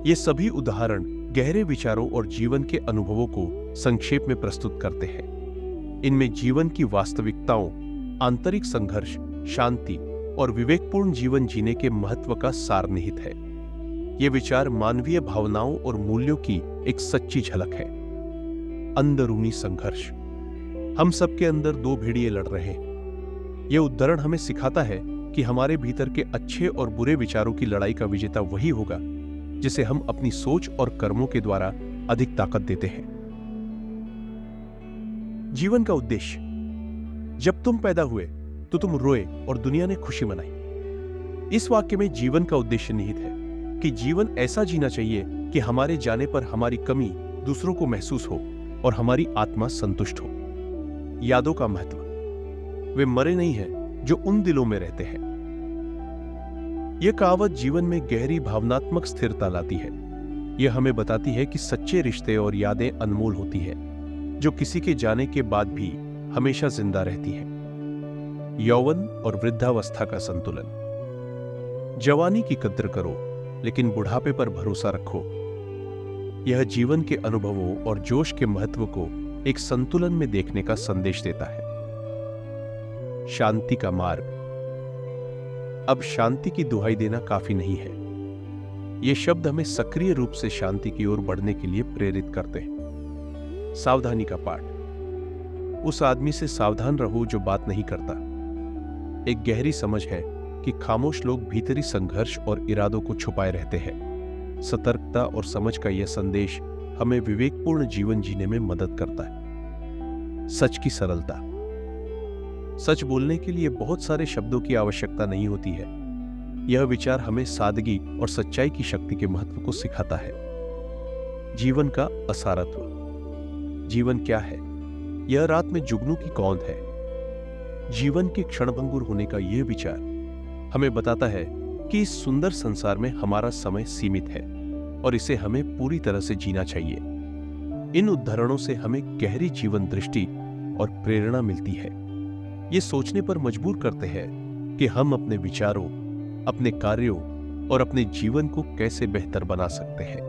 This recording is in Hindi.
ये सभी उदाहरण गहरे विचारों और जीवन के अनुभवों को संक्षेप में प्रस्तुत करते हैं। इनमें जीवन की वास्तविकताओं, आंतरिक संघर्ष, शांति और विवेकपूर्ण जीवन जीने के महत्व का सार निहित है। ये विचार मानवीय भावनाओं और मूल्यों की एक सच्ची झलक है। अंदरूनी संघर्ष। हम सबके अंदर दो भेड़िए लड़ रहे हैं। यह उदाहरण हमें सिखाता है कि हमारे भीतर के अच्छे और बुरे विचारों की लड़ाई का विजेता वही होगा जिसे हम अपनी सोच और कर्मों के द्वारा अधिक ताकत देते हैं। जीवन का उद्देश्य। जब तुम पैदा हुए तो तुम रोए और दुनिया ने खुशी मनाई। इस वाक्य में जीवन का उद्देश्य निहित है कि जीवन ऐसा जीना चाहिए कि हमारे जाने पर हमारी कमी दूसरों को महसूस हो और हमारी आत्मा संतुष्ट हो। यादों का महत्व। वे मरे नहीं हैं जो उन दिलों में रहते हैं। यह कहावत जीवन में गहरी भावनात्मक स्थिरता लाती है। यह हमें बताती है कि सच्चे रिश्ते और यादें अनमोल होती हैं, जो किसी के जाने के बाद भी हमेशा जिंदा रहती हैं। यौवन और वृद्धावस्था का संतुलन। जवानी की कद्र करो, लेकिन बुढ़ापे पर भरोसा रखो। यह जीवन के अनुभवों और जोश के महत्व को एक संतुलन में देखने का संदेश देता है। शांति का मार्ग। अब शांति की दुहाई देना काफी नहीं है। ये शब्द हमें सक्रिय रूप से शांति की ओर बढ़ने के लिए प्रेरित करते हैं। सावधानी का पाठ। उस आदमी से सावधान रहो जो बात नहीं करता। एक गहरी समझ है कि खामोश लोग भीतरी संघर्ष और इरादों को छुपाए रहते हैं। सतर्कता और समझ का यह संदेश हमें विवेकपूर्ण जीवन जीने में मदद करता है। सच की सरलता। सच बोलने के लिए बहुत सारे शब्दों की आवश्यकता नहीं होती है। यह विचार हमें सादगी और सच्चाई की शक्ति के महत्व को सिखाता है। जीवन का असारत्व। जीवन क्या है? यह रात में जुगनू की कौंध है। जीवन के क्षणभंगुर होने का यह विचार हमें बताता है कि इस सुंदर संसार में हमारा समय सीमित है और इसे हमें पूरी तरह से जीना चाहिए। इन उदाहरणों से हमें गहरी जीवन दृष्टि और प्रेरणा मिलती है। ये सोचने पर मजबूर करते हैं कि हम अपने विचारों, अपने कार्यों और अपने जीवन को कैसे बेहतर बना सकते हैं।